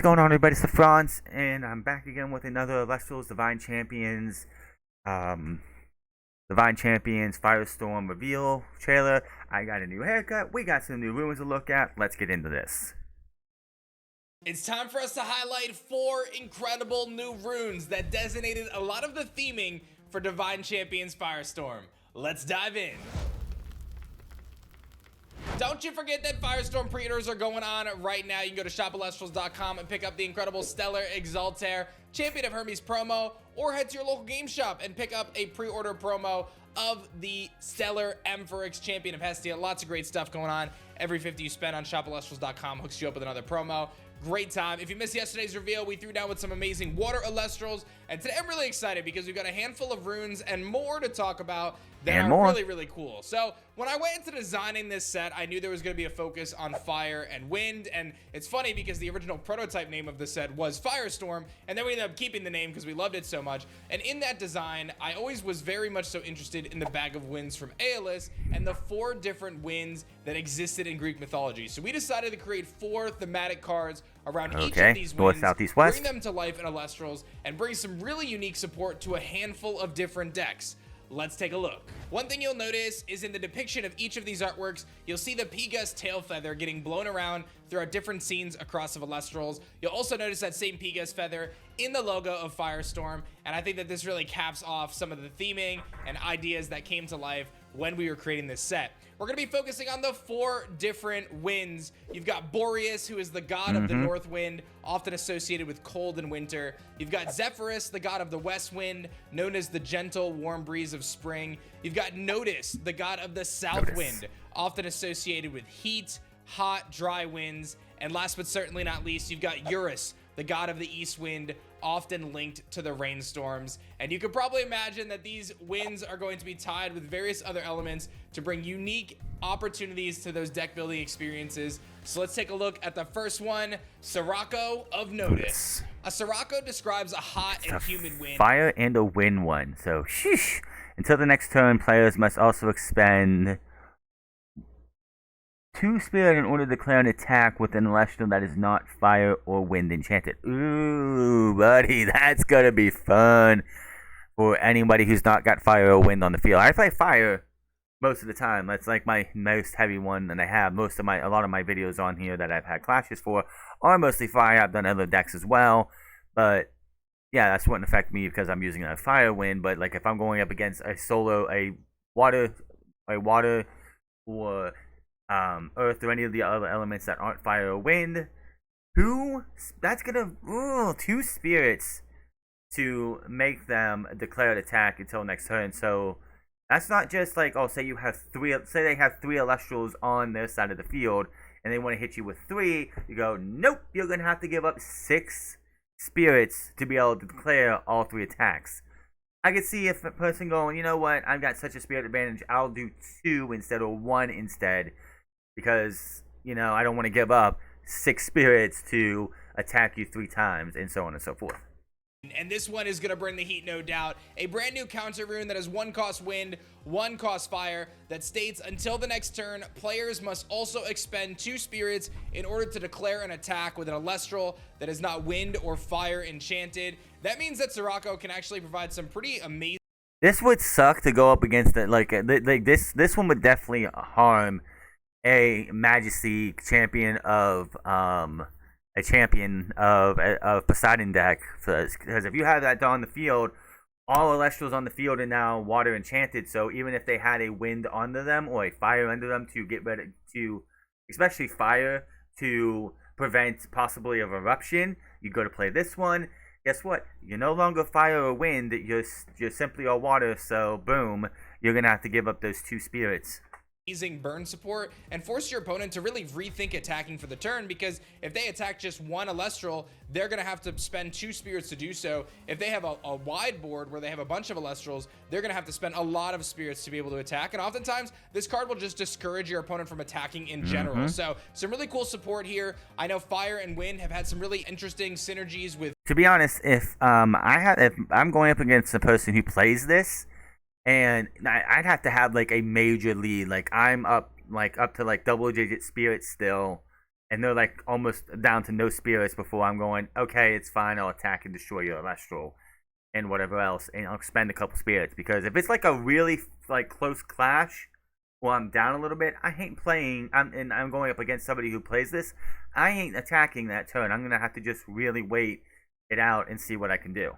What's going on, everybody? It's the Franz, and I'm back again with another Elestrals um, Divine Champions FireStorm reveal trailer. I got a new haircut. We got some new ruins to look at. Let's get into this. It's time for us to highlight 4 incredible new runes that designated a lot of the theming for Divine Champions FireStorm. Let's dive in. Don't you forget that FireStorm pre-orders are going on right now. You can go to shopelestrals.com and pick up the incredible Stellar Exaltair Champion of Hermes promo, or head to your local game shop and pick up a pre-order promo of the Stellar Ampharix Champion of Hestia. Lots of great stuff going on. Every 50 you spend on shopelestrals.com hooks you up with another promo. Great time. If you missed yesterday's reveal, we threw down with some amazing water Elestrals, and today I'm really excited because we've got a handful of runes and more to talk about that are really cool. So when I went into designing this set, I knew there was going to be a focus on fire and wind, and it's funny because the original prototype name of the set was FireStorm, and then we ended up keeping the name because we loved it so much. And in that design, I always was very much so interested in the Bag of Winds from Aeolus and the 4 different winds that existed in Greek mythology. So we decided to create 4 thematic cards around each of these winds, North, South, East, West. bring them to life in Elestrals, and bring some really unique support to a handful of different decks. Let's take a look. One thing you'll notice is in the depiction of each of these artworks, you'll see the Pegasus tail feather getting blown around throughout different scenes across of Elestrals. You'll also notice that same Pegasus feather in the logo of FireStorm, and I think that this really caps off some of the theming and ideas that came to life when we were creating this set. We're going to be focusing on the 4 different winds. You've got Boreas, who is the god of the north wind, often associated with cold and winter. You've got Zephyrus, the god of the west wind, known as the gentle, warm breeze of spring. You've got Notus, the god of the south wind, often associated with heat, hot, dry winds. And last but certainly not least, you've got Eurus, the god of the east wind, often linked to the rainstorms. And you could probably imagine that these winds are going to be tied with various other elements to bring unique opportunities to those deck building experiences. So let's take a look at the first one, Sirocco of Notus. A Sirocco describes a hot and humid wind. Fire and a wind one. So, sheesh. Until the next turn, players must also expend 2 spirit in order to declare an attack with an Elestral that is not fire or wind enchanted. Ooh, buddy, that's gonna be fun for anybody who's not got fire or wind on the field. I play fire most of the time. That's like my most heavy one, and I have a lot of my videos on here that I've had clashes for are mostly fire. I've done other decks as well, but yeah, that wouldn't affect me because I'm using a fire wind. But like if I'm going up against a water, or earth, or any of the other elements that aren't fire or wind, that's gonna 2 spirits to make them declare an attack until next turn. So that's not just like, oh, say they have 3 Elestrals on their side of the field and they want to hit you with 3. You go, nope, you're gonna have to give up 6 spirits to be able to declare all 3 attacks. I could see if a person going, you know what, I've got such a spirit advantage, I'll do 2 instead of 1 instead, because, you know, I don't want to give up 6 spirits to attack you 3 times, and so on and so forth. And this one is going to bring the heat, no doubt. A brand new counter rune that is 1 cost wind, 1 cost fire, that states until the next turn, players must also expend 2 spirits in order to declare an attack with an Elestral that is not wind or fire enchanted. That means that Sirocco can actually provide some pretty amazing. This would suck to go up against it. Like this one would definitely harm a Majesty champion of a Poseidon deck, because if you have that on the field, all Elestrals on the field are now water enchanted. So even if they had a wind under them or a fire under them to get rid of, especially fire, to prevent possibly of eruption, you go to play this one. Guess what? You're no longer fire or wind. You're simply all water. So boom, you're gonna have to give up those 2 spirits. Burn support and force your opponent to really rethink attacking for the turn, because if they attack just 1 Elestral, they're going to have to spend 2 spirits to do so. If they have a wide board where they have a bunch of Elestrals, they're going to have to spend a lot of spirits to be able to attack, and oftentimes this card will just discourage your opponent from attacking in general. So some really cool support here. I know fire and wind have had some really interesting synergies with. To be honest, if I'm going up against a person who plays this, and I'd have to have like a major lead. Like I'm up to like double-digit spirits still and they're like almost down to no spirits before I'm going, okay, it's fine, I'll attack and destroy your Elestral and whatever else, and I'll spend a couple spirits. Because if it's like a really like close clash, or I'm down a little bit, I hate playing. I'm going up against somebody who plays this. I ain't attacking that turn. I'm gonna have to just really wait it out and see what I can do.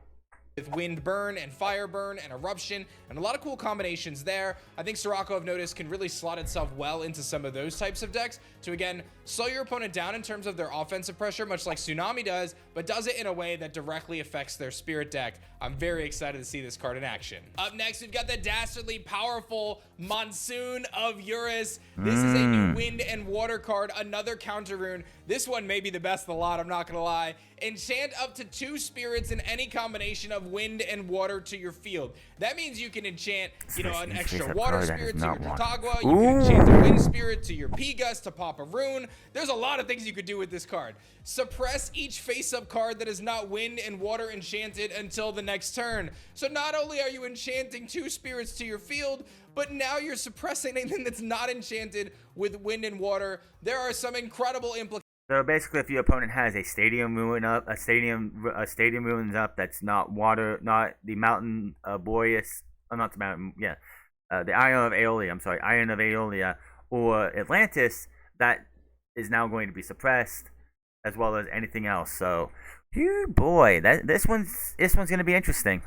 With Wind Burn and Fire Burn and Eruption and a lot of cool combinations there. I think Sirocco, I've noticed, can really slot itself well into some of those types of decks to, again, slow your opponent down in terms of their offensive pressure, much like Tsunami does, but does it in a way that directly affects their Spirit deck. I'm very excited to see this card in action. Up next, we've got the dastardly powerful Monsoon of Eurus. This is a new Wind and Water card, another counter rune. This one may be the best of the lot, I'm not gonna lie. Enchant up to 2 spirits in any combination of wind and water to your field. That means you can enchant, you know, an extra water spirit to your Totagua. You can enchant a wind spirit to your P-Gus to pop a rune. There's a lot of things you could do with this card. Suppress each face-up card that is not wind and water enchanted until the next turn. So not only are you enchanting 2 spirits to your field, but now you're suppressing anything that's not enchanted with wind and water. There are some incredible implications. So basically, if your opponent has a stadium ruin up, a stadium ruins up that's not water, not the mountain Boreas, not the mountain, yeah, the Iron of Aeolia. I'm sorry, Iron of Aeolia or Atlantis, that is now going to be suppressed, as well as anything else. So, boy, this one's going to be interesting.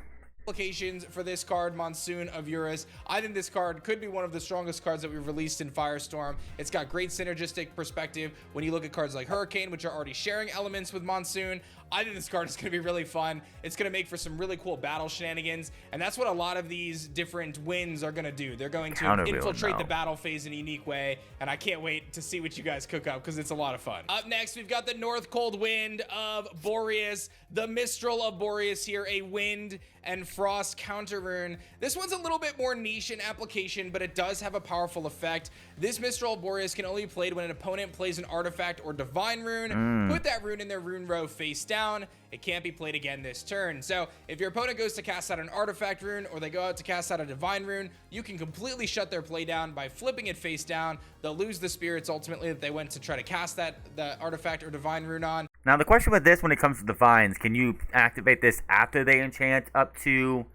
Applications for this card, Monsoon of Eurus. I think this card could be one of the strongest cards that we've released in FireStorm. It's got great synergistic perspective when you look at cards like Hurricane, which are already sharing elements with Monsoon. I think this card is going to be really fun. It's going to make for some really cool battle shenanigans, and that's what a lot of these different wins are going to do. They're going to infiltrate the battle phase in a unique way, and I can't wait to see what you guys cook up because it's a lot of fun. Up next, we've got the North Cold Wind of Boreas, the Mistral of Boreas here, a wind and frost counter rune. This one's a little bit more niche in application, but it does have a powerful effect. This Mistral of Boreas can only be played when an opponent plays an artifact or divine rune. Put that rune in their rune row face down. It can't be played again this turn. So if your opponent goes to cast out an artifact rune or they go out to cast out a divine rune, you can completely shut their play down by flipping it face down. They'll lose the spirits ultimately that they went to try to cast the artifact or divine rune on. Now the question with this, when it comes to divines, can you activate this after they enchant up to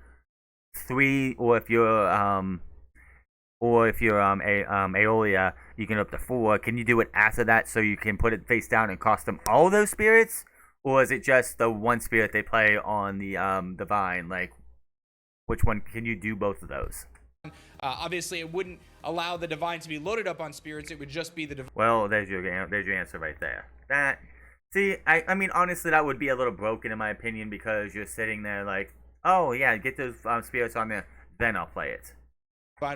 3, or if you're Aeolia, you can up to 4. Can you do it after that so you can put it face down and cost them all those spirits? Or is it just the one spirit they play on the divine? Like, which one? Can you do both of those? Obviously, it wouldn't allow the divine to be loaded up on spirits. It would just be the divine. Well, there's your answer right there. I mean, honestly, that would be a little broken in my opinion, because you're sitting there like, oh yeah, get those spirits on there, then I'll play it.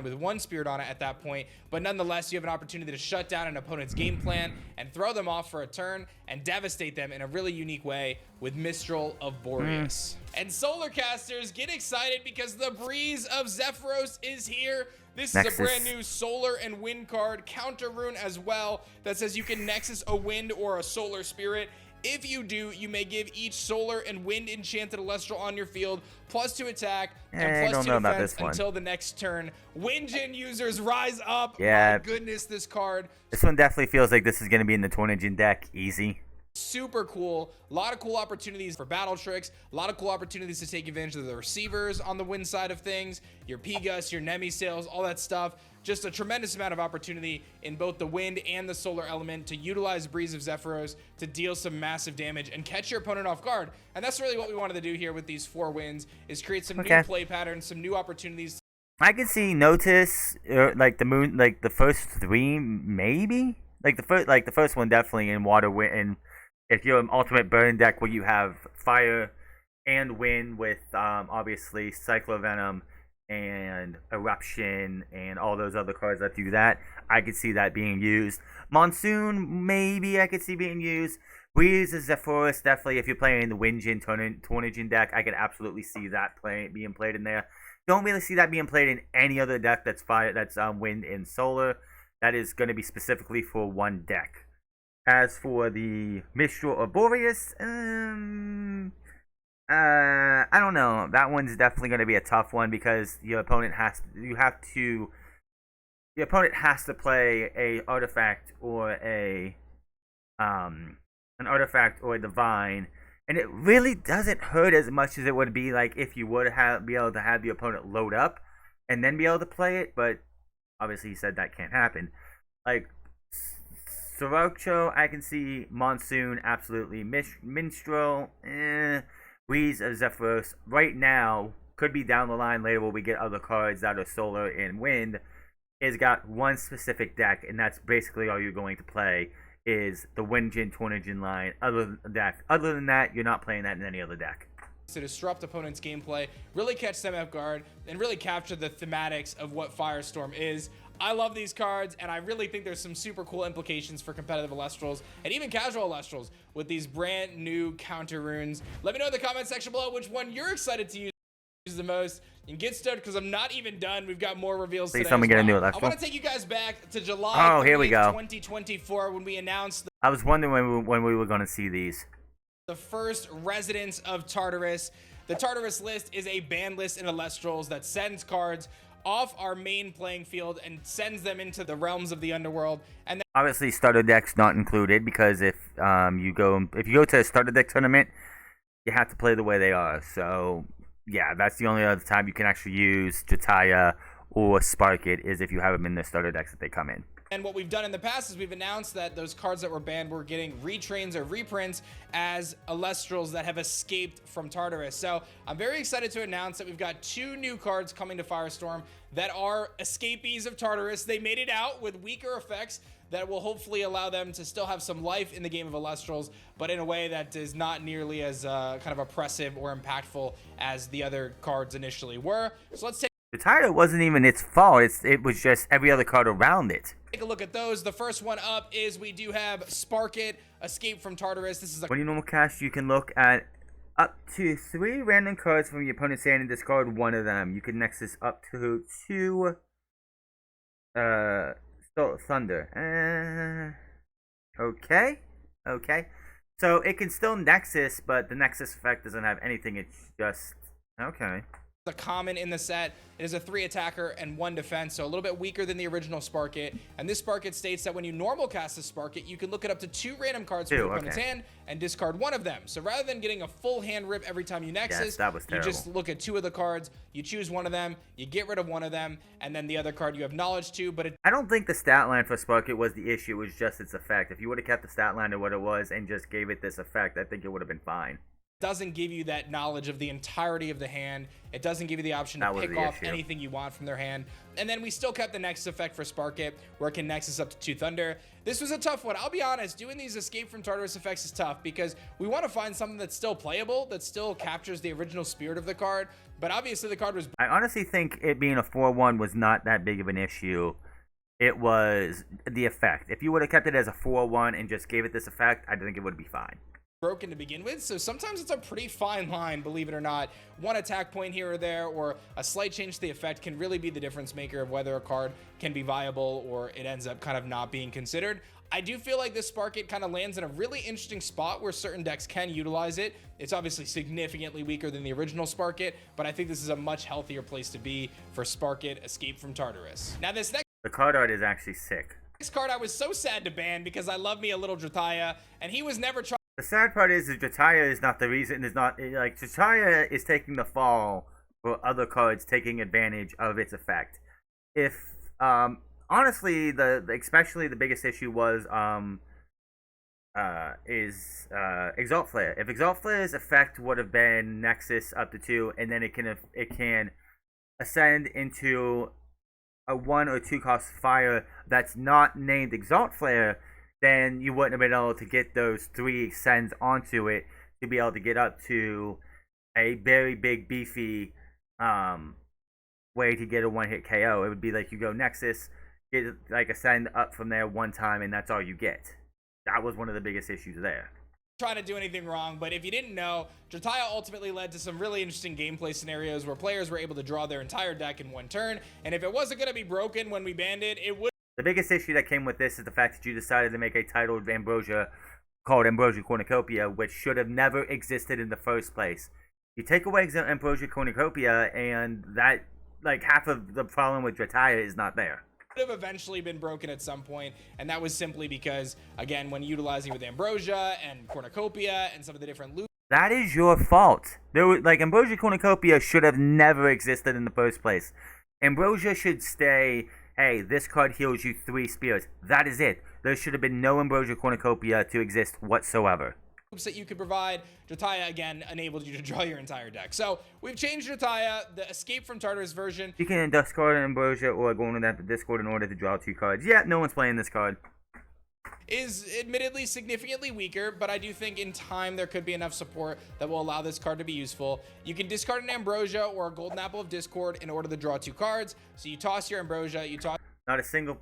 With one spirit on it at that point, but nonetheless you have an opportunity to shut down an opponent's game plan and throw them off for a turn and devastate them in a really unique way with Mistral of Boreas. And Solar Casters, get excited because the Breeze of Zephyros is here. This is a brand new solar and wind card, counter rune as well, that says you can Nexus a wind or a solar spirit. If you do, you may give each solar and wind enchanted Elestral on your field +2 attack and +2 defense until the next turn. Windjin users rise up. Yeah. My goodness, this card. This one definitely feels like this is going to be in the Tornadin deck. Easy. Super cool. A lot of cool opportunities for battle tricks. A lot of cool opportunities to take advantage of the receivers on the wind side of things. Your P-Gus, your Nemi sails, all that stuff. Just a tremendous amount of opportunity in both the wind and the solar element to utilize Breeze of Zephyros to deal some massive damage and catch your opponent off guard. And that's really what we wanted to do here with these 4 wins, is create some new play patterns, some new opportunities. I can see Notice, like the moon, like the first 3 maybe, like the first one definitely in water, wind. If you're an ultimate burn deck where you have fire and wind with obviously Cyclovenom and Eruption and all those other cards that do that, I could see that being used. Monsoon, maybe I could see being used. Breeze of Zephyros, definitely. If you're playing the Windjin Tornadin deck, I could absolutely see that being played in there. Don't really see that being played in any other deck that's wind and solar. That is going to be specifically for one deck. As for the Mistral of Boreas, I don't know. That one's definitely going to be a tough one because your opponent has to play a artifact or a an artifact or a divine, and it really doesn't hurt as much as it would be like if you would be able to have the opponent load up and then be able to play it. But obviously, he said that can't happen. Like Sirocco, I can see. Monsoon, absolutely. Minstrel, Breeze of Zephyros. Right now, could be down the line later where we get other cards that are solar and wind. Is got one specific deck, and that's basically all you're going to play. Is the Windjin, Tornadin line. Other than that, you're not playing that in any other deck. To disrupt opponents' gameplay, really catch them off guard, and really capture the thematics of what FireStorm is. I love these cards, and I really think there's some super cool implications for competitive Elestrals and even casual Elestrals with these brand new counter runes. Let me know in the comment section below which one you're excited to use the most, and get started because I'm not even done. We've got more reveals today. Please get a new Elestral. I want to take you guys back to July 2024 when we announced I was wondering when we were going to see these. The first residents of Tartarus. The Tartarus list is a ban list in Elestrals that sends cards off our main playing field and sends them into the realms of the underworld. And obviously starter decks not included, because if you go to a starter deck tournament, you have to play the way they are. So yeah, that's the only other time you can actually use Jataya or Spark It, is if you have them in the starter decks that they come in. And what we've done in the past is we've announced that those cards that were banned were getting retrains or reprints as Elestrals that have escaped from Tartarus. So I'm very excited to announce that we've got 2 new cards coming to FireStorm that are escapees of Tartarus. They made it out with weaker effects that will hopefully allow them to still have some life in the game of Elestrals, but in a way that is not nearly as kind of oppressive or impactful as the other cards initially were. So let's take the title wasn't even its fault. It was just every other card around it. Take a look at those. The first one up is we do have Spark It, Escape from Tartarus. This is when you normal cast, you can look at up to 3 random cards from your opponent's hand and discard one of them. You can Nexus up to 2 Thunder. Okay. So it can still Nexus, but the Nexus effect doesn't have anything. It's just okay. A common in the set. It is a 3 attacker and 1 defense, so a little bit weaker than the original Spark It. And this Spark It states that when you normal cast a Spark It, you can look it up to 2 random cards from your opponent's hand and discard one of them. So rather than getting a full hand rip every time you Nexus, you just look at 2 of the cards, you choose one of them, you get rid of one of them, and then the other card you have knowledge to. But I don't think the stat line for Spark It was the issue. It was just its effect. If you would have kept the stat line to what it was and just gave it this effect, I think it would have been fine. Doesn't give you that knowledge of the entirety of the hand. It doesn't give you the option to pick off anything you want from their hand. And then we still kept the Nexus effect for Spark It, where it can Nexus up to 2 Thunder. This was a tough one. I'll be honest, doing these Escape from Tartarus effects is tough because we want to find something that's still playable, that still captures the original spirit of the card. But obviously the card was... I honestly think it being a 4-1 was not that big of an issue. It was the effect. If you would have kept it as a 4-1 and just gave it this effect, I think it would be fine. Broken to begin with, so sometimes it's a pretty fine line, believe it or not. One attack point here or there, or a slight change to the effect can really be the difference maker of whether a card can be viable or it ends up kind of not being considered. I do feel like this Spark It kind of lands in a really interesting spot where certain decks can utilize it. It's obviously significantly weaker than the original Spark It, but I think this is a much healthier place to be for Spark It, Escape from Tartarus. Now this next... The card art is actually sick. This card I was so sad to ban because I love me a little Jataya, and he was never tried. The sad part is that Jataya is not the reason. Is not like Jataya is taking the fall for other cards taking advantage of its effect. If honestly, especially the biggest issue was Exalt Flare. If Exalt Flare's effect would have been Nexus up to 2, and then it can ascend into a 1 or 2 cost fire that's not named Exalt Flare, then you wouldn't have been able to get those 3 sends onto it to be able to get up to a very big, beefy way to get a 1-hit KO. It would be like you go Nexus, get like a send up from there 1 time, and that's all you get. That was one of the biggest issues there. Trying to do anything wrong, but if you didn't know, Jataya ultimately led to some really interesting gameplay scenarios where players were able to draw their entire deck in 1 turn, and if it wasn't going to be broken when we banned it, it would. The biggest issue that came with this is the fact that you decided to make a titled Ambrosia called Ambrosia Cornucopia, which should have never existed in the first place. You take away Ambrosia Cornucopia, and that, like, half of the problem with Jataya is not there. have eventually been broken at some point, and that was simply because, again, when utilizing with Ambrosia and Cornucopia and some of the different loot. That is your fault. There was, like, Ambrosia Cornucopia should have never existed in the first place. Ambrosia should stay, hey, this card heals you 3 spirits. That is it. There should have been no Ambrosia Cornucopia to exist whatsoever. That you could provide. Jotaya again enabled you to draw your entire deck. So we've changed Jotaya, the Escape from Tartarus version. You can discard an Ambrosia or go into that Discord in order to draw 2 cards. Yeah, no one's playing this card. Is admittedly significantly weaker, but I do think in time there could be enough support that will allow this card to be useful. You can discard an Ambrosia or a Golden Apple of Discord in order to draw 2 cards. So you toss your Ambrosia, you toss. Not a single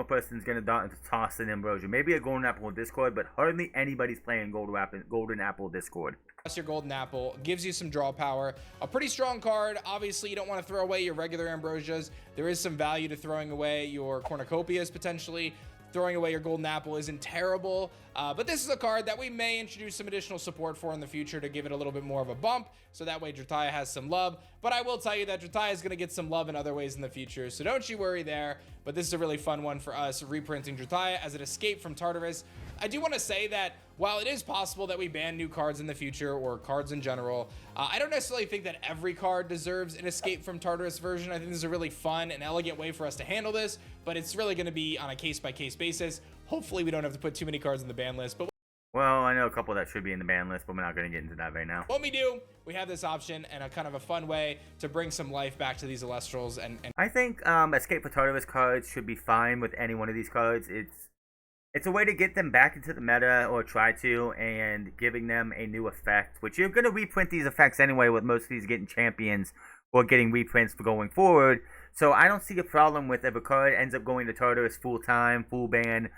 person's gonna toss an Ambrosia. Maybe a Golden Apple Discord, but hardly anybody's playing Golden Apple Discord. Your Golden Apple gives you some draw power. A pretty strong card. Obviously, you don't want to throw away your regular Ambrosias. There is some value to throwing away your Cornucopias potentially. Throwing away your Golden Apple isn't terrible, but this is a card that we may introduce some additional support for in the future to give it a little bit more of a bump, so that way Jotaya has some love. But I will tell you that Jotaya is going to get some love in other ways in the future, so don't you worry there. But this is a really fun one for us, reprinting Jotaya as an Escape from Tartarus. I do want to say that while it is possible that we ban new cards in the future, or cards in general, I don't necessarily think that every card deserves an Escape from Tartarus version. I think this is a really fun and elegant way for us to handle this, but it's really going to be on a case-by-case basis. Hopefully we don't have to put too many cards in the ban list, but well, I know a couple that should be in the ban list, but we're not going to get into that right now. When we do, we have this option and a kind of a fun way to bring some life back to these Elestrals. And I think Escape from Tartarus cards should be fine with any one of these cards. It's a way to get them back into the meta, or try to, and giving them a new effect, which you're going to reprint these effects anyway, with most of these getting champions or getting reprints for going forward. So I don't see a problem with if a card ends up going to Tartarus full time, full ban,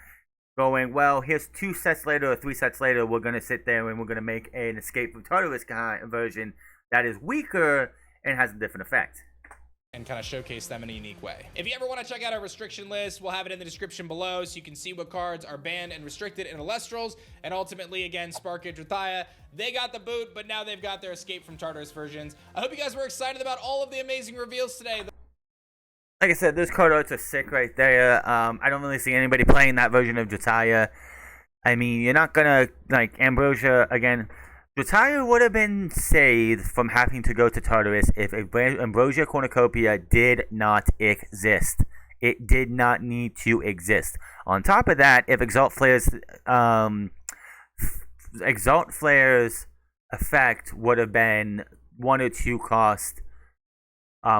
going, well, here's 2 sets later or 3 sets later, we're going to sit there and we're going to make an Escape from Tartarus version that is weaker and has a different effect. And kind of showcase them in a unique way. If you ever want to check out our restriction list, we'll have it in the description below so you can see what cards are banned and restricted in Elestrals. And ultimately, again, Spark and Jotaya, they got the boot, but now they've got their Escape from Tartarus versions. I hope you guys were excited about all of the amazing reveals today. Like I said, those card arts are sick right there. I don't really see anybody playing that version of Jotaya. I mean, you're not gonna, like, Ambrosia, again, Jotaya would have been saved from having to go to Tartarus if Ambrosia Cornucopia did not exist. It did not need to exist. On top of that, if Exalt Flare's effect would have been 1 or 2 cost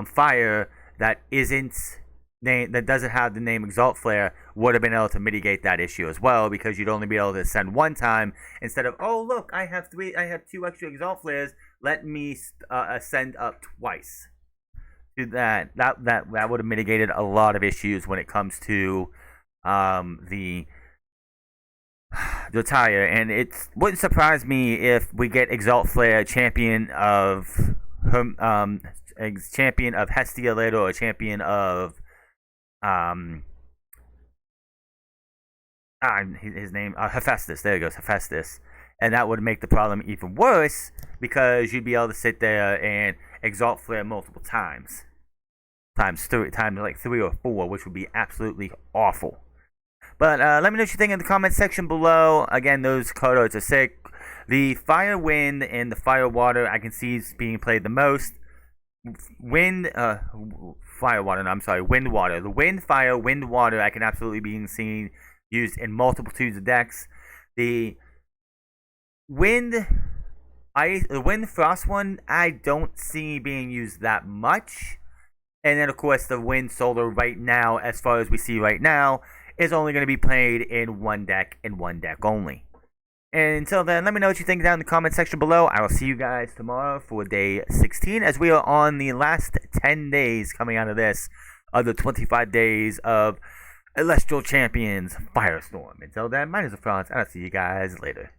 fire that doesn't have the name Exalt Flare, would have been able to mitigate that issue as well, because you'd only be able to send 1 time instead of, oh look, I have 2 extra Exalt Flares, let me send up twice. Do that would have mitigated a lot of issues when it comes to the Jotaya, and it wouldn't surprise me if we get Exalt Flare champion of Hestia later, or champion of his name, Hephaestus. There he goes, Hephaestus. And that would make the problem even worse, because you'd be able to sit there and Exalt Flare multiple times. Times like 3 or 4, which would be absolutely awful. But let me know what you think in the comment section below. Again, those card arts are sick. The Fire Wind and the Fire Water I can see is being played the most. Wind Water. The Wind Fire, Wind Water I can absolutely be seen used in multitudes of decks. The Wind Frost one I don't see being used that much. And then of course the Wind Solar right now, as far as we see right now, is only going to be played in one deck and one deck only. And until then, let me know what you think down in the comment section below. I will see you guys tomorrow for day 16, as we are on the last 10 days coming out of this, of the 25 days of Celestial Champions FireStorm. Until then, my name is Franz, and I'll see you guys later.